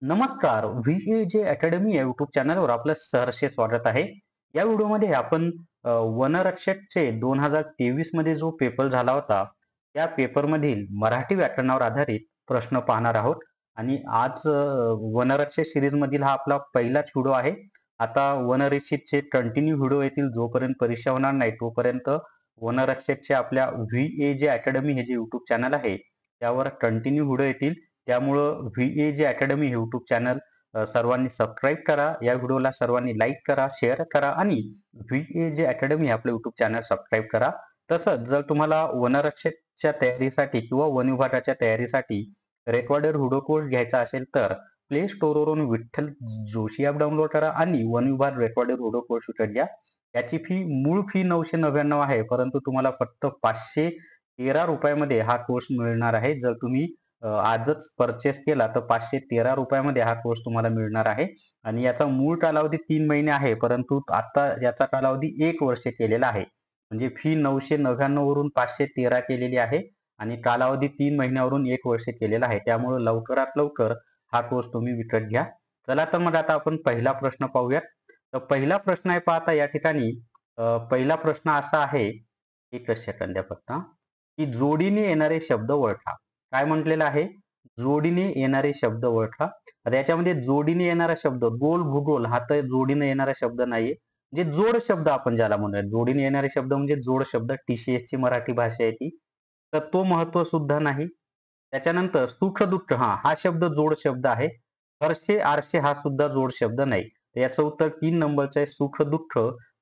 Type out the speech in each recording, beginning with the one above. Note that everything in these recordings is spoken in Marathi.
नमस्कार. व्ही-ए-जे अकॅडमी या यूट्यूब चॅनलवर आपलं सहर्ष स्वागत आहे. या व्हिडिओमध्ये आपण वनरक्षकचे 2023 मध्ये जो पेपर झाला होता, त्या पेपरमधील मराठी व्याकरणावर आधारित प्रश्न पाहणार आहोत. आणि आज वनरक्षक सीरीजमधील हा आपला पहिलाच व्हिडिओ आहे. आता वनरक्षकचे कंटिन्यू व्हिडिओ येतील. जोपर्यंत परीक्षा होणार नाही तोपर्यंत वनरक्षकचे आपल्या व्ही-ए-जे अकॅडमी हे जे यूट्यूब चॅनल आहे, त्यावर कंटिन्यू व्हिडिओ येतील. त्यामुळं व्ही-ए-जे अकॅडमी हे यूट्यूब चॅनल सर्वांनी सबस्क्राईब करा. या व्हिडिओला सर्वांनी लाईक करा, शेअर करा आणि व्ही-ए-जे अकॅडमी हे आपलं यूट्यूब चॅनल सबस्क्राईब करा. तसंच जर तुम्हाला वनरक्षकच्या तयारीसाठी किंवा वन विभागाच्या तयारीसाठी रेकॉर्डेड व्हिडिओ कोर्स घ्यायचा असेल तर प्ले स्टोअरवरून विठ्ठल जोशी ॲप डाउनलोड करा आणि वन विभाग रेकॉर्डेड व्हिडिओ कोर्स विकत घ्या. याची मूळ फी 999 आहे, परंतु तुम्हाला फक्त ₹513 हा कोर्स मिळणार आहे. जर तुम्ही आजच परचेस केला तर ₹513 हा कोर्स तुम्हाला मिळणार आहे. आणि याचा मूळ कालावधी 3 महिने आहे, परंतु आता याचा कालावधी 1 वर्ष केलेला आहे. म्हणजे फी 999 वरून 513 केलेली आहे आणि कालावधी 3 महिन्यावरून 1 वर्ष केलेला आहे. त्यामुळे लवकरात लवकर हा कोर्स तुम्ही विकत घ्या. चला तर मग आता आपण पहिला प्रश्न पाहूयात. तर पहिला प्रश्न आहे पहा आता या ठिकाणी. पहिला प्रश्न असा आहे, एकच सेकंद द्या फक्त, की जोडीने येणारे शब्द ओळखा. काय म्हटलेलं आहे? जोडीने येणारे शब्द ओळखा. आता याच्यामध्ये जोडीने येणारा शब्द गोल भूगोल हा तर जोडीने येणारा शब्द नाहीये. म्हणजे जोड शब्द आपण ज्याला म्हणूयात. जोडीने येणारे शब्द म्हणजे जोड शब्द. TCS ची मराठी भाषा आहे ती. तर तो महत्व सुद्धा नाही. त्याच्यानंतर सुख दुःख हा शब्द जोड शब्द आहे. हर्षे आरसे हा सुद्धा जोड शब्द नाही. तर याचं उत्तर 3 नंबरचं आहे. सुख दुःख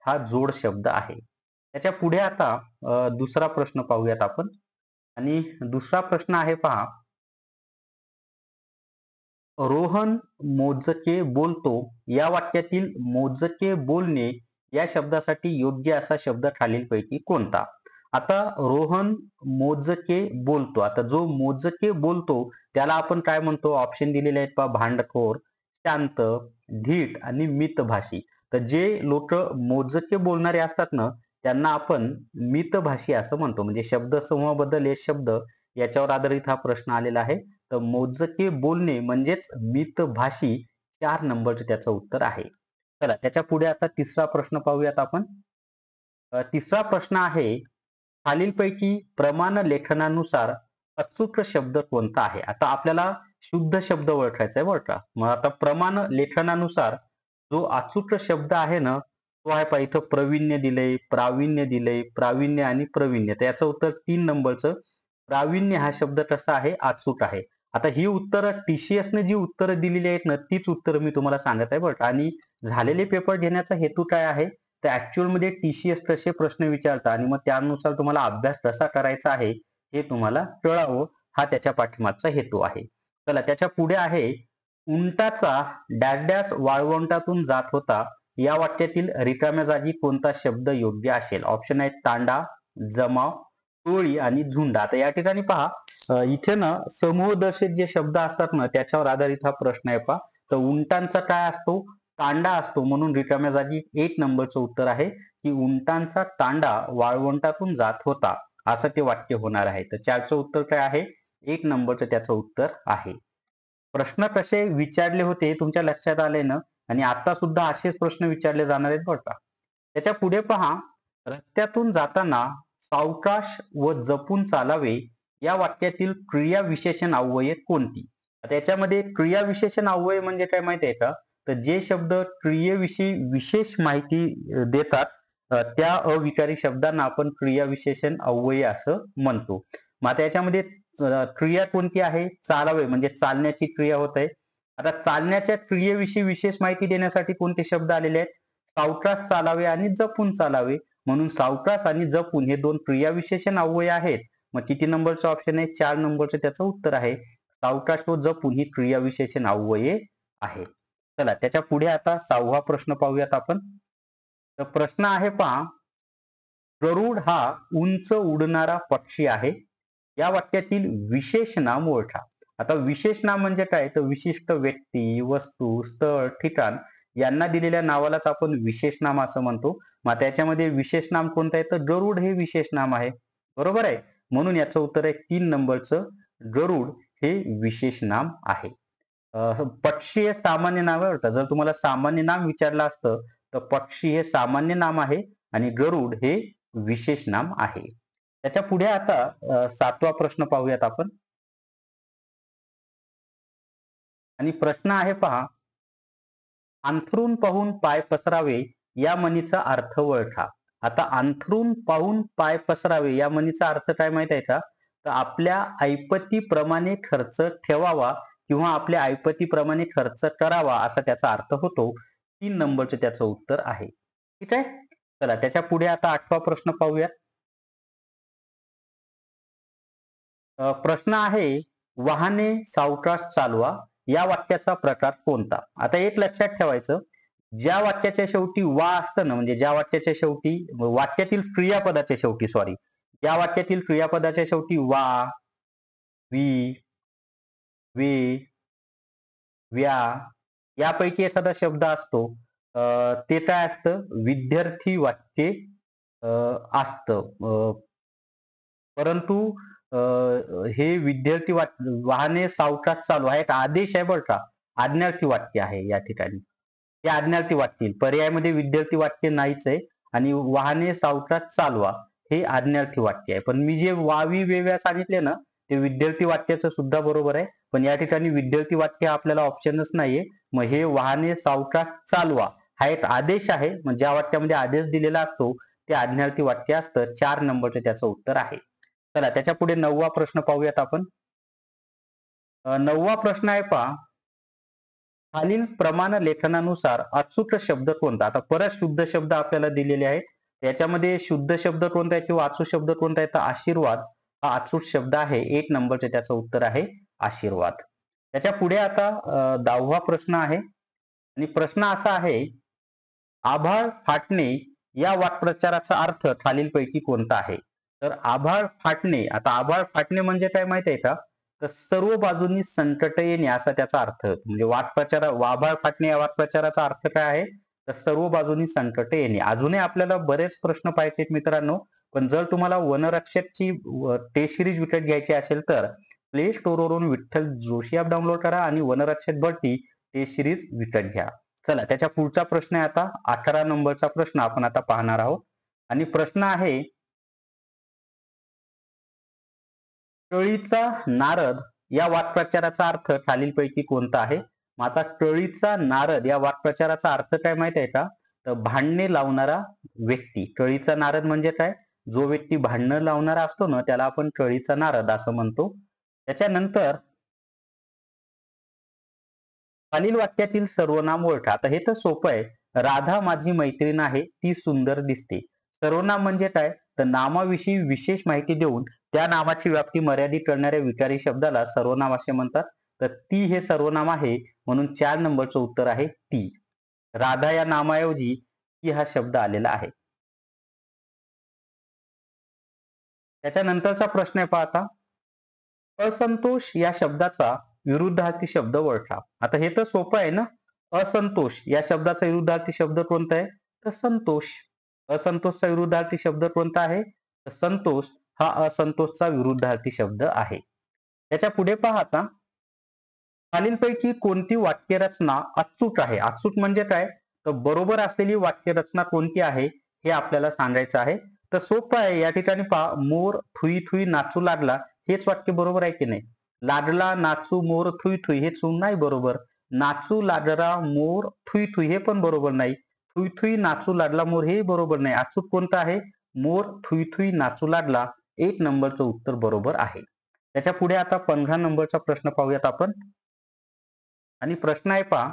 हा जोड शब्द आहे. त्याच्या पुढे आता दुसरा प्रश्न पाहूयात आपण. आणि दुसरा प्रश्न आहे पहा. रोहन मोजके बोलतो या वाक्यातील मोजके बोलणे या शब्दासाठी योग्य असा शब्द खालीलपैकी कोणता? आता रोहन मोजके बोलतो. आता जो मोजके बोलतो त्याला आपण काय म्हणतो? ऑप्शन दिलेले आहेत पहा. भांडखोर, शांत, धीट आणि मितभाषी. तर जे लोक मोजके बोलणारे असतात ना, त्यांना आपण मितभाषी असं म्हणतो. म्हणजे शब्दसमूहाबद्दल हे शब्द याच्यावर आधारित हा प्रश्न आलेला आहे. तर मोजके बोलणे म्हणजेच मितभाषी 4 नंबरचं त्याचं उत्तर आहे. चला त्याच्या पुढे आता तिसरा प्रश्न पाहूयात आपण. तिसरा प्रश्न आहे, खालीलपैकी प्रमाण लेखनानुसार अचूक शब्द कोणता आहे? आता आपल्याला शुद्ध शब्द ओळखायचा आहे बरं का. मग आता प्रमाण लेखनानुसार जो अचूक शब्द आहे ना, तो आहे पहा. इथं प्रवीण्य दिलंय, प्रावीण्य दिलंय, प्रावीण्य आणि प्रवीण्य. तर याचं उत्तर 3 नंबरचं प्रावीण्य हा शब्द कसा आहे? अचूक आहे. आता ही उत्तरं TCSने जी उत्तरं दिलेली आहेत ना, तीच उत्तरं मी तुम्हाला सांगत आहे बरं का. आणि झालेले पेपर घेण्याचा हेतू काय आहे? तर ॲक्चुअलमध्ये TCS कसे प्रश्न विचारतात आणि मग त्यानुसार तुम्हाला अभ्यास कसा करायचा आहे, हे तुम्हाला कळावं, हा त्याच्या पाठीमागचा हेतू आहे. चला त्याच्या पुढे आहे, उंटाचा डॅश डॅश वाळवंटातून जात होता या वाक्यातील रिकाम्या जागी कोणता शब्द योग्य असेल? ऑप्शन आहेत तांडा, जमाव, टोळी आणि झुंड. आता या ठिकाणी पहा, इथे ना समूहदर्शित जे शब्द असतात ना, त्याच्यावर आधारित हा प्रश्न आहे पहा. तर उंटांचा काय असतो? तांडा असतो. म्हणून रिकाम्या जागी 1 नंबरचं उत्तर आहे, की उंटांचा तांडा वाळवंटातून जात होता, असं ते वाक्य होणार आहे. तर 4चं उत्तर काय आहे? 1 नंबरचं त्याचं उत्तर आहे. प्रश्न कसे विचारले होते तुमच्या लक्षात आले ना? आणि आता सुद्धा असेच प्रश्न विचारले जाणार आहेत बरं का. त्याच्या पुढे पहा, रस्त्यातून जाताना सावकाश व जपून चालावे या वाक्यातील क्रियाविशेषण अव्यय कोणती? आता याच्यामध्ये क्रियाविशेषण अव्यय म्हणजे काय माहिती आहे का? तर जे शब्द क्रियेविषयी विशेष माहिती देतात, त्या अविकारी शब्दांना आपण क्रियाविशेषण अव्यय असं म्हणतो. मग आता याच्यामध्ये क्रिया कोणती आहे? चालावे म्हणजे चालण्याची क्रिया होत आहे. आता चालण्याच्या क्रियेविषयी विशेष माहिती देण्यासाठी कोणते शब्द आलेले आहेत? सावकाश चालावे आणि जपून चालावे. म्हणून सावकाश आणि जपून हे 2 क्रियाविशेषण अव्यय आहेत. मग किती नंबरचं ऑप्शन आहे? 4 नंबरचं त्याचं उत्तर आहे. सावकाश व जपून ही क्रियाविशेषण अव्यये आहे. चला त्याच्या पुढे आता 6वा प्रश्न पाहूयात आपण. तर प्रश्न आहे पहा, गरुड हा उंच उडणारा पक्षी आहे. या वाक्यातील विशेष नाम ओळखा. आता विशेष नाम म्हणजे काय? तर विशिष्ट व्यक्ती, वस्तू, स्थळ, ठिकाण यांना दिलेल्या नावालाच आपण विशेष नाम असं म्हणतो. मग त्याच्यामध्ये विशेष नाम कोणतं आहे? तर गरुड हे विशेष नाम आहे. बरोबर आहे? म्हणून याचं उत्तर आहे 3 नंबरचं, गरुड हे विशेष नाम आहे. पक्षी हे सामान्य नाव आहे बरं का. जर तुम्हाला सामान्य नाम विचारलं असतं, तर पक्षी हे सामान्य नाम आहे आणि गरुड हे विशेष नाम आहे. त्याच्या पुढे आता 7वा प्रश्न पाहूयात आपण. आणि प्रश्न आहे पहा, अंथरूण पाहून पाय पसरावे या म्हणीचा अर्थ ओळखा. आता अंथरूण पाहून पाय पसरावे या म्हणीचा अर्थ काय माहित आहे का? तर आपल्या ऐपतीप्रमाणे खर्च ठेवावा किंवा आपल्या ऐपतीप्रमाणे खर्च करावा असा त्याचा अर्थ होतो. 3 नंबरचे त्याचं उत्तर आहे. ठीक आहे. चला त्याच्या पुढे आता 8वा प्रश्न पाहूया. प्रश्न आहे, वाहने सावकाश चालवा या वाक्याचा प्रकार कोणता? आता एक लक्षात ठेवायचं, ज्या वाक्याच्या शेवटी वा असतं ना, म्हणजे ज्या वाक्याच्या शेवटी वाक्यातील क्रियापदाच्या शेवटी सॉरी, ज्या वाक्यातील क्रियापदाच्या शेवटी वा, वी, वे, व्या यापैकी एखादा शब्द असतो, ते काय असतं? विद्यार्थी वाक्य अ, असतं. परंतु अ, हे विद्यार्थी वाहने सावकाश चालू हा एक आदेश आहे बरं का. आज्ञार्थी वाक्य आहे या ठिकाणी. ते आज्ञार्थी वाक्य येईल. पर्यायामध्ये विद्यार्थी वाक्य नाहीच आहे आणि वाहने सावकाश चालवा हे आज्ञार्थी वाक्य आहे. पण मी जे वावी वेव्या सांगितले ना, ते विद्यार्थी वाक्याचं सुद्धा बरोबर आहे. पण या ठिकाणी विद्यार्थी वाक्य आपल्याला ऑप्शनच नाहीये. मग हे वाहने सावकाश चालवा हा एक आदेश आहे. मग ज्या वाक्यामध्ये आदेश दिलेला असतो ते आज्ञार्थी वाक्य असतं. 4 नंबरचं त्याचं उत्तर आहे. चला त्याच्या पुढे 9वा प्रश्न पाहूयात आपण. 9वा प्रश्न आहे पहा, खालील प्रमाण लेखनानुसार अचूक शब्द कोणता? आता परत शुद्ध शब्द आपल्याला दिलेले आहेत. याच्यामध्ये शुद्ध शब्द कोणता आहे किंवा अचूक शब्द कोणता आहे? तर आशीर्वाद हा अचूक शब्द आहे. 1 नंबरचे त्याचं उत्तर आहे आशीर्वाद. त्याच्या पुढे आता 10वा प्रश्न आहे आणि प्रश्न असा आहे, आभाळ फाटणे या वाक्प्रचाराचा अर्थ खालीलपैकी कोणता आहे? तर आभाळ फाटणे, आता आभाळ फाटणे म्हणजे काय माहित आहे का? तर सर्व बाजूंनी संकट येणे असा त्याचा अर्थ होतो. म्हणजे आभाळ फाटणे या वाक्प्रचाराचा अर्थ काय आहे? तर सर्व बाजूंनी संकट येणे. अजूनही आपल्याला बरेच प्रश्न पाहायचे आहेत मित्रांनो. पण जर तुम्हाला वनरक्षकची टेस्ट सिरीज विकत घ्यायची असेल तर प्ले स्टोअरवरून विठ्ठल जोशी ॲप डाउनलोड करा आणि वनरक्षक भरती टेस्ट सिरीज विकत घ्या. चला त्याच्या पुढचा प्रश्न आहे आता 18 नंबरचा प्रश्न आपण आता पाहणार आहोत. आणि प्रश्न आहे, टळीचा नारद या वाक्प्रचाराचा अर्थ खालीलपैकी कोणता आहे? मग आता टळीचा नारद या वाक्प्रचाराचा अर्थ काय माहित आहे का? तर भांडणे लावणारा व्यक्ती. टळीचा नारद म्हणजे काय? जो व्यक्ती भांडणं लावणारा असतो ना त्याला आपण टळीचा नारद असं म्हणतो. त्याच्यानंतर खालील वाक्यातील सर्वनाम ओळखा. आता हे तर सोपं आहे. राधा माझी मैत्रीण आहे, ती सुंदर दिसते. सर्वनाम म्हणजे काय? तर नामाविषयी विशेष माहिती देऊन त्या नामाची व्याप्ती मर्यादित करणाऱ्या विकारी शब्दाला सर्वनाम असे म्हणतात. तर ती हे सर्वनाम आहे म्हणून 4 नंबरचं उत्तर आहे ती. राधा या नामाऐवजी ती हा शब्द आलेला आहे. त्याच्यानंतरचा प्रश्न आहे पहा आता. असंतोष या शब्दाचा विरुद्धार्थी शब्द ओळखा. आता हे तर सोपं आहे ना. असंतोष या शब्दाचा विरुद्धार्थी शब्द कोणता आहे? तर संतोष. असंतोषचा विरुद्धार्थी शब्द कोणता आहे? तर संतोष हा असंतोषचा विरुद्धार्थी शब्द आहे. त्याच्या पुढे पहा आता, खालीलपैकी कोणती वाक्यरचना अचूक आहे? अचूक म्हणजे काय? तर बरोबर असलेली वाक्यरचना कोणती आहे हे आपल्याला सांगायचं आहे. तर सोपं आहे. या ठिकाणी पहा, मोर थुई थुई नाचू लागला हेच वाक्य बरोबर आहे की नाही? लाडला नाचू मोर थुई थुई हे नाही बरोबर. नाचू लाडला मोर थुई थुई हे पण बरोबर नाही. थुई थुई नाचू लाडला मोर हे बरोबर नाही. अचूक कोणतं आहे? मोर थुई थुई नाचू लागला. 1 नंबरचं उत्तर बरोबर आहे. त्याच्या पुढे आता 15 नंबरचा प्रश्न पाहूयात आपण. आणि प्रश्न आहे पहा,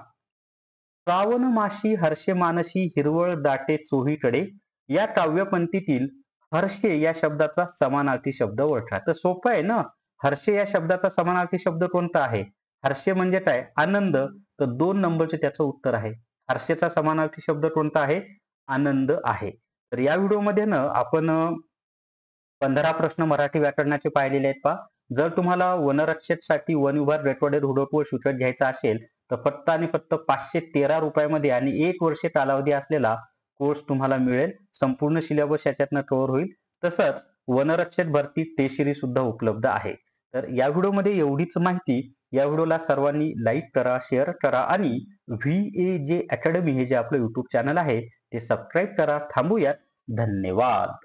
श्रावण माशी हर्षे मानसी हिरवळ दाटे चोहीकडे या काव्यपंक्तीतील हर्षे या शब्दाचा समानार्थी शब्द ओळखा. तर सोपं आहे ना. हर्षे या शब्दाचा समानार्थी शब्द कोणता आहे? हर्षे म्हणजे काय? आनंद. तर 2 नंबरचे त्याचं उत्तर आहे. हर्षेचा समानार्थी शब्द कोणता आहे? आनंद आहे. तर या व्हिडिओमध्ये ना आपण 15 प्रश्न मराठी व्याकरणाचे पाहिलेले आहेत पहा. जर तुम्हाला वनरक्षकसाठी वन विभाग रेकॉर्डेड हुडकवत विकत घ्यायचा असेल तर फक्त आणि फक्त ₹513 आणि 1 वर्ष कालावधी असलेला कोर्स तुम्हाला मिळेल. संपूर्ण सिलेबस याच्यातनं कव्हर होईल. तसंच वनरक्षक भरती टेस्ट सिरीज सुद्धा उपलब्ध आहे. तर या व्हिडिओमध्ये एवढीच माहिती. या व्हिडिओला सर्वांनी लाईक करा, शेअर करा आणि VAJ अकॅडमी हे जे आपलं YouTube चॅनल आहे ते सबस्क्राईब करा. थांबूयात. धन्यवाद.